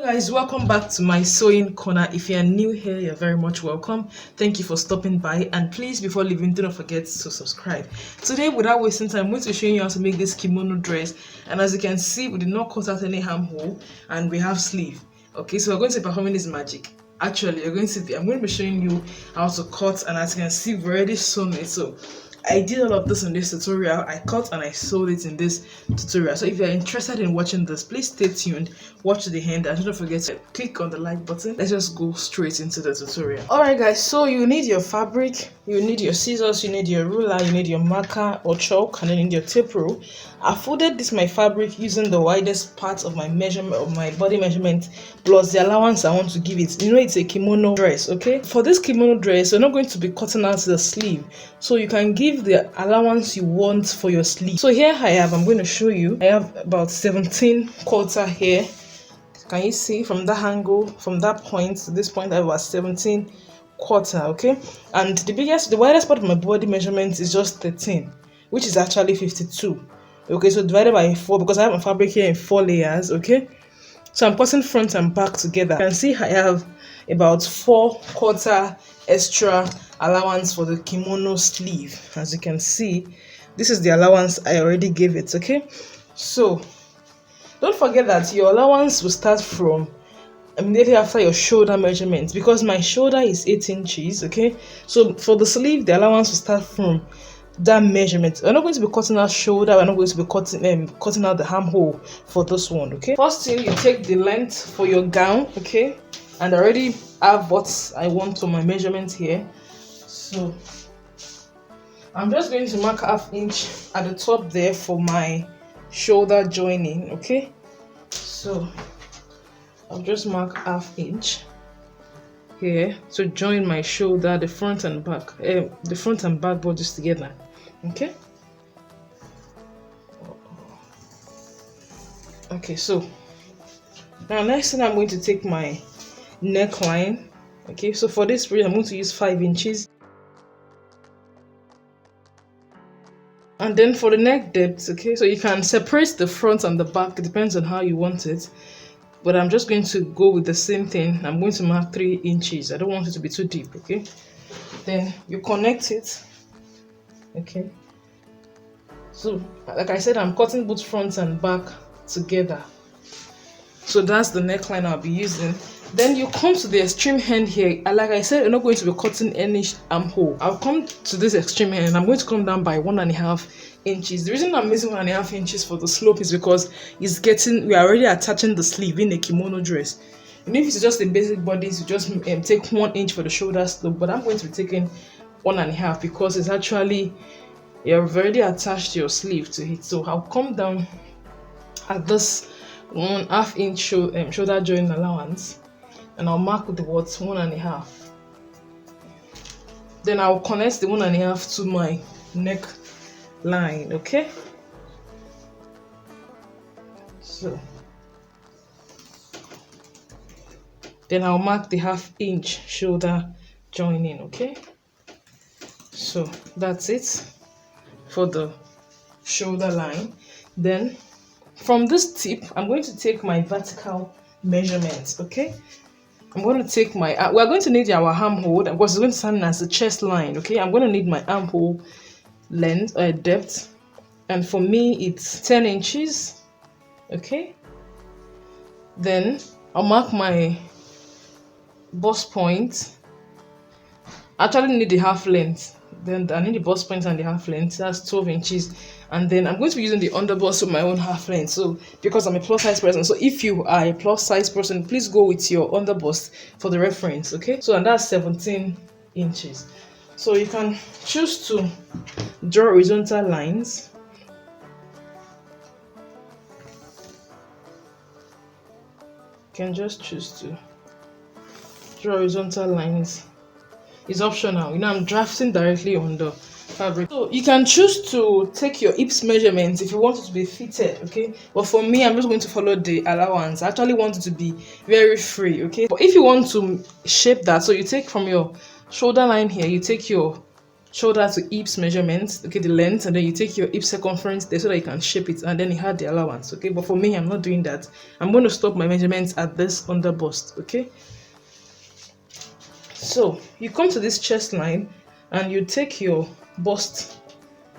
Guys, welcome back to my sewing corner. If you are new here, you're very much welcome. Thank you for stopping by, and please, before leaving, do not forget to subscribe. Today, without wasting time, I'm going to be showing you how to make this kimono dress. And as you can see, we did not cut out any armhole and we have sleeve. Okay, so we're going to be performing this magic. Actually, I'm going to be showing you how to cut, and as you can see, we've already sewn it. So I did all of this in this tutorial. I cut and I sewed it in this tutorial. So if you're interested in watching this, please stay tuned, watch the end, and don't forget to click on the like button. Let's just go straight into the tutorial. Alright guys, so you need your fabric, you need your scissors, you need your ruler, you need your marker or chalk, and then you need your tape rule. I folded this my fabric using the widest part of my measurement of my body measurement plus the allowance I want to give it. You know, it's a kimono dress, okay? For this kimono dress, you're not going to be cutting out the sleeve, so you can give the allowance you want for your sleeve. So here I'm going to show you. I have about 17 quarter here. Can you see from that angle, from that point to this point, I have about 17 quarter, okay? And the widest part of my body measurement is just 13, which is actually 52. Okay, so divided by 4, because I have my fabric here in 4 layers, okay? So I'm cutting front and back together. You can see I have about 4 quarter extra allowance for the kimono sleeve. As you can see, this is the allowance I already gave it, okay? So don't forget that your allowance will start from immediately after your shoulder measurement, because my shoulder is 8 inches, okay? So for the sleeve, the allowance will start from that measurement. We're not going to be cutting out shoulder, we're not going to be cutting out the armhole for this one, okay? First thing, you take the length for your gown, okay? And I already have what I want for my measurement here. So I'm just going to mark ½ inch at the top there for my shoulder joining, okay? So I'll just mark ½ inch here to join my shoulder, the front and back bodies together, okay? Okay, so now next thing, I'm going to take my neckline, okay? So for this period, I'm going to use 5 inches. And then for the neck depth, okay, so you can separate the front and the back, it depends on how you want it. But I'm just going to go with the same thing. I'm going to mark 3 inches. I don't want it to be too deep, okay? Then you connect it, okay? So, like I said, I'm cutting both front and back together. So that's the neckline I'll be using. Then you come to the extreme end here. Like I said, you're not going to be cutting any armhole. I'll come to this extreme end and I'm going to come down by 1.5 inches. The reason I'm using 1.5 inches for the slope is because we are already attaching the sleeve in a kimono dress. And if it's just a basic bodice, you just take 1 inch for the shoulder slope. But I'm going to be taking 1.5 because it's actually, you've already attached your sleeve to it. So I'll come down at this 1/2 inch shoulder joint allowance, and I'll mark the 1.5. Then I'll connect the 1.5 to my neck line, okay? So then I'll mark the ½ inch shoulder joining, okay? So that's it for the shoulder line. Then from this tip, I'm going to take my vertical measurements, okay? I'm going to take we're going to need our armhole because it's going to stand as the chest line, okay? I'm going to need my armhole length or depth, and for me it's 10 inches, okay? Then I'll mark my bust point. I actually need the half length. Then I need the bust point and the half length. That's 12 inches. And then I'm going to be using the underbust of my own half length. So because I'm a plus size person, so if you are a plus size person, please go with your underbust for the reference, okay? So and that's 17 inches. So you can choose to draw horizontal lines. You can just choose to draw horizontal lines. It's optional. You know, I'm drafting directly on the fabric. So you can choose to take your hips measurements if you want it to be fitted, okay? But for me, I'm just going to follow the allowance. I actually want it to be very free, okay? But if you want to shape that, so you take from your shoulder line here, you take your shoulder to hips measurements, okay, the length, and then you take your hip circumference there so that you can shape it, and then you had the allowance, okay. But for me, I'm not doing that. I'm going to stop my measurements at this under bust, okay. So you come to this chest line and you take your bust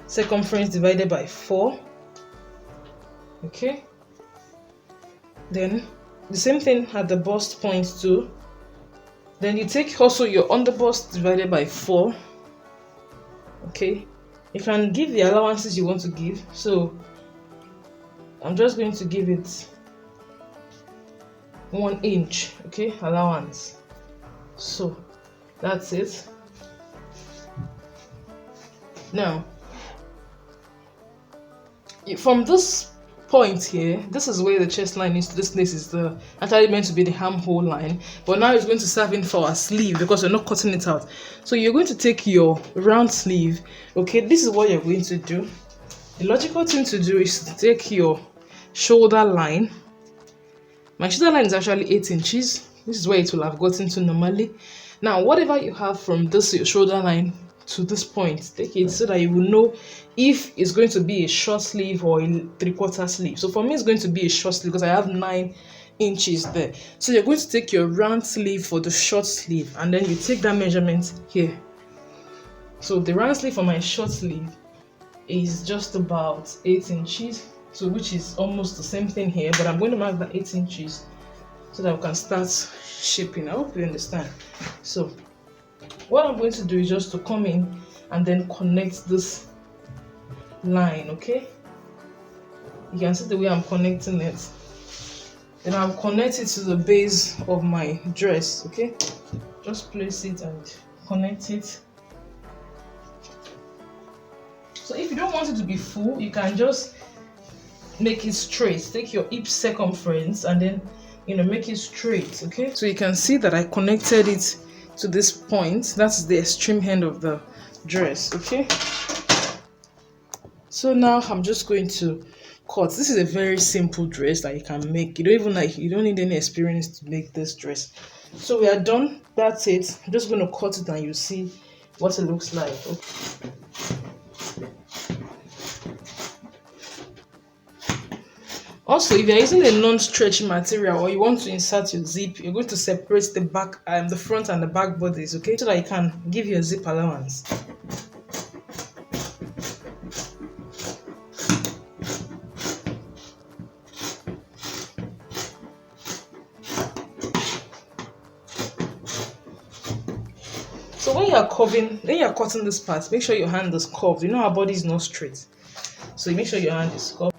circumference divided by 4, okay. Then the same thing at the bust point too. Then you take also your under bust divided by 4, okay. You can give the allowances you want to give, so I'm just going to give it 1 inch, okay, allowance. So that's it. Now from this point here, this is where the chest line is. This place is actually meant to be the armhole line, but now it's going to serve in for a sleeve because we're not cutting it out. So you're going to take your round sleeve, okay. This is what you're going to do. The logical thing to do is to take your shoulder line. My shoulder line is actually 8 inches. This is where it will have gotten to normally. Now whatever you have from this your shoulder line to this point, take it so that you will know if it's going to be a short sleeve or a 3/4 sleeve. So for me, it's going to be a short sleeve because I have 9 inches there. So you're going to take your round sleeve for the short sleeve, and then you take that measurement here. So the round sleeve for my short sleeve is just about 8 inches, so which is almost the same thing here, but I'm going to mark that 8 inches so that we can start shaping. I hope you understand. So what I'm going to do is just to come in and then connect this line, okay. You can see the way I'm connecting it. Then I'll connect it to the base of my dress, okay. Just place it and connect it. So if you don't want it to be full, you can just make it straight. Take your hip circumference and then make it straight, okay. So you can see that I connected it to this point. That's the extreme end of the dress, okay. So now I'm just going to cut. This is a very simple dress that you can make. You don't need any experience to make this dress. So we are done. That's it. I'm just going to cut it and you see what it looks like, okay. Also, if you're using a non-stretchy material or you want to insert your zip, you're going to separate the back, the front and the back bodies, okay, so that you can give your zip allowance. So when you're cutting this part, make sure your hand is curved. Our body is not straight, so you make sure your hand is curved.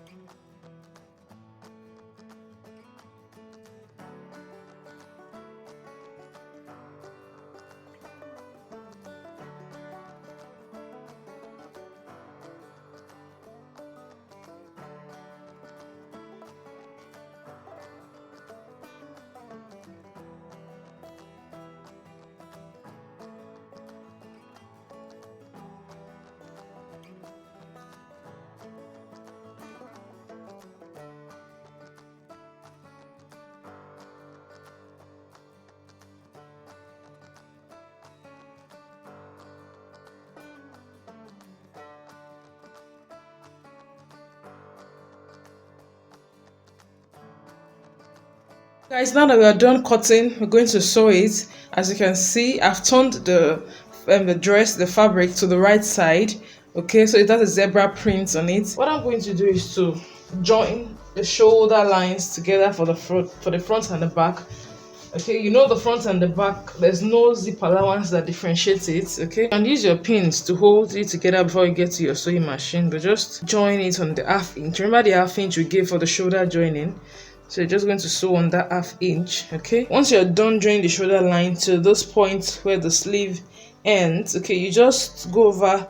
Guys, now that we are done cutting, we're going to sew it. As you can see, I've turned the dress, the fabric, to the right side. Okay, so it has a zebra print on it. What I'm going to do is to join the shoulder lines together for the front and the back. Okay, the front and the back, there's no zip allowance that differentiates it. Okay, and use your pins to hold it together before you get to your sewing machine, but just join it on the 1/2 inch. Remember the 1/2 inch we gave for the shoulder joining. So you're just going to sew on that 1/2 inch, okay. Once you're done joining the shoulder line to this point where the sleeve ends, okay, you just go over.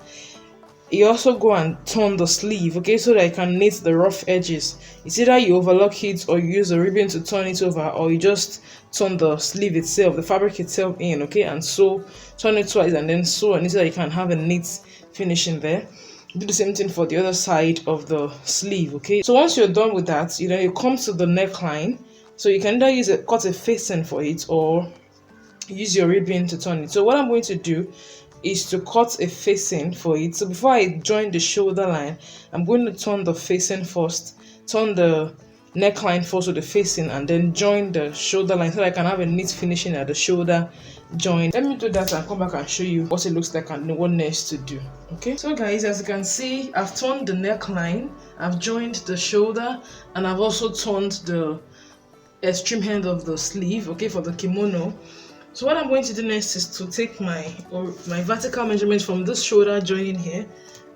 You also go and turn the sleeve, okay, so that you can knit the rough edges. It's either you overlock it or you use a ribbon to turn it over, or you just turn the sleeve itself, the fabric itself in, okay, and turn it twice and then sew on it so that you can have a neat finishing there. Do the same thing for the other side of the sleeve, okay. So once you're done with that, you come to the neckline. So you can either cut a facing for it or use your ribbon to turn it. So what I'm going to do is to cut a facing for it. So before I join the shoulder line, I'm going to turn the facing first, turn the neckline first with the facing, and then join the shoulder line so that I can have a neat finishing at the shoulder joint. Let me do that and come back and show you what it looks like and what next to do. Okay, so guys, as you can see, I've turned the neckline, I've joined the shoulder, and I've also turned the extreme end of the sleeve, okay, for the kimono. So what I'm going to do next is to take my vertical measurement from this shoulder joining here,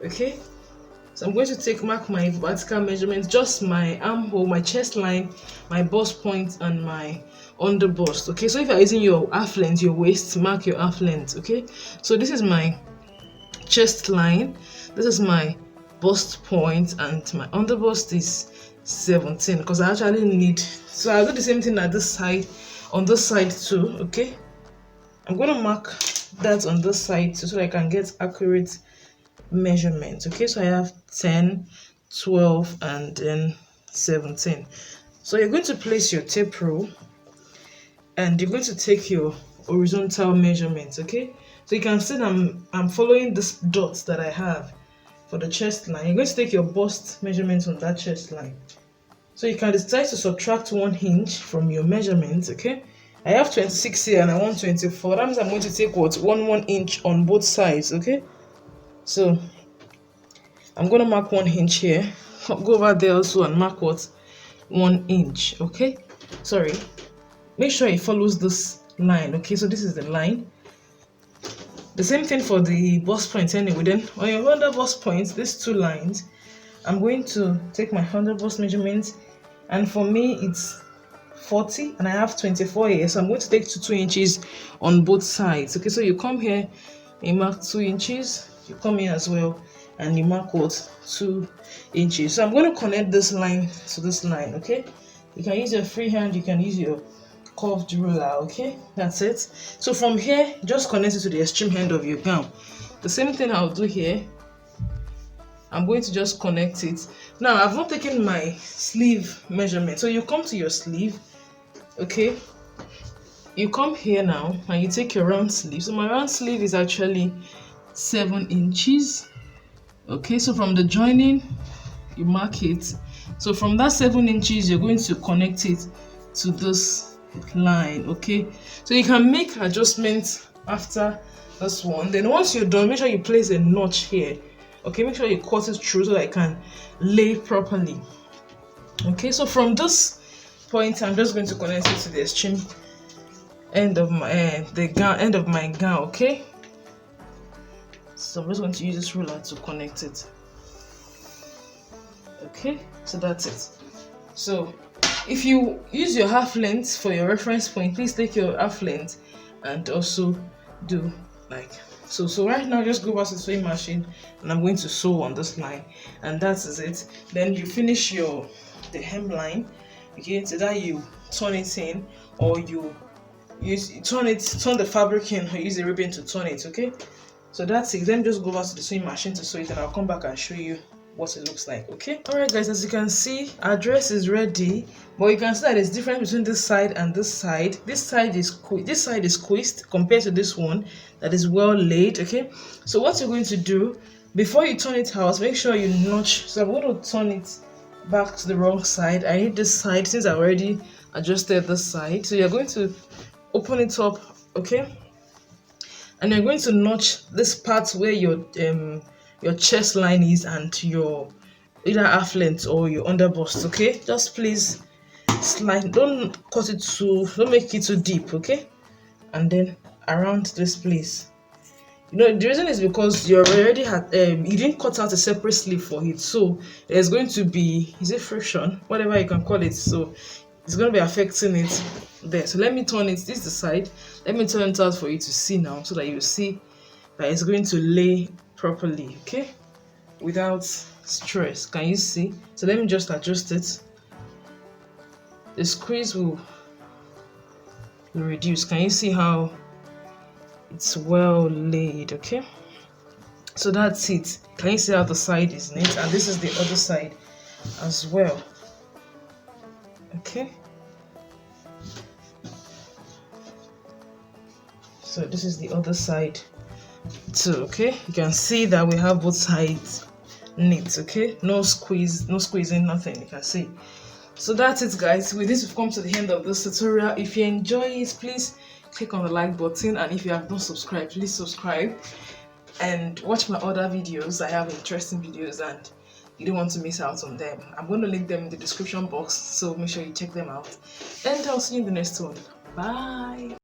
okay. So I'm going to mark my vertical measurement, just my armhole, my chest line, my bust point, and my under bust. Okay, so if you're using your half length, your waist, mark your half length. Okay, so this is my chest line, this is my bust point, and my under bust is 17 because I actually need. So I'll do the same thing at this side, on this side too. Okay, I'm going to mark that on this side too so that I can get accurate measurements. Okay, so I have 10, 12, and then 17. So you're going to place your tape rule and you're going to take your horizontal measurements. Okay, so you can see that I'm following this dot that I have for the chest line. You're going to take your bust measurements on that chest line. So you can decide to subtract 1 inch from your measurements. Okay, I have 26 here and I want 24. That means I'm going to take what, 1 inch on both sides. Okay, so I'm going to mark 1 inch here. Go over there also and mark what, 1 inch. Okay, sorry, make sure it follows this line. Okay, so this is the line. The same thing for the bust point anyway. Then on your under bust point, these 2 lines, I'm going to take my under bust measurement, and for me it's 40 and I have 24 here, so I'm going to take 2 inches on both sides. Okay, so you come here, you mark 2 inches, you come here as well and you mark what, 2 inches. So I'm going to connect this line to this line. Okay, you can use your free hand, you can use your curved ruler. Okay, that's it. So from here, just connect it to the extreme end of your gown. The same thing I'll do here. I'm going to just connect it. Now I've not taken my sleeve measurement, so you come to your sleeve. Okay, you come here now and you take your round sleeve. So my round sleeve is actually 7 inches. Okay, so from the joining you mark it. So from that 7 inches you're going to connect it to this line. Okay, so you can make adjustments after this one. Then once you're done, make sure you place a notch here. Okay, make sure you cut it through so that it can lay properly. Okay, so from this point I'm just going to connect it to the extreme end of my end of my gown. Okay, so I'm just going to use this ruler to connect it. Okay, so that's it. So if you use your half length for your reference point, please take your half length and also do like so. So right now just go back to the sewing machine and I'm going to sew on this line, and that is it. Then you finish the hemline. Okay, so that you turn it in, or you turn the fabric in, or use a ribbon to turn it. Okay, so that's it. Then just go back to the sewing machine to sew it and I'll come back and show you what it looks like. Okay, all right guys, as you can see our dress is ready, but you can see that there's difference between this side and this side. This side is squeezed compared to this one that is well laid. Okay, so what you're going to do before you turn it out, make sure you notch. So I'm going to turn it back to the wrong side. I need this side since I already adjusted this side. So you're going to open it up. Okay, and you're going to notch this part where your chest line is and your either half length or your under bust. Okay, just please slide, don't cut it too, don't make it too deep. Okay, and then around this place, you know, the reason is because you already had you didn't cut out a separate sleeve for it, so there's going to be, is it friction, whatever you can call it, so it's going to be affecting it there. So let me turn it, this is the side, let me turn it out for you to see now so that you see that it's going to lay properly. Okay, without stress. Can you see? So let me just adjust it. The squeeze will reduce. Can you see how it's well laid? Okay, so that's it. Can you see how the side is neat? And this is the other side as well. Okay, so this is the other side too. Okay, you can see that we have both sides neat. Okay, no squeeze, no squeezing, nothing. You can see. So that's it, guys. With this, we've come to the end of this tutorial. If you enjoy it, please click on the like button, and if you have not subscribed, please subscribe and watch my other videos. I have interesting videos and you don't want to miss out on them. I'm going to link them in the description box, so make sure you check them out, and I'll see you in the next one. Bye.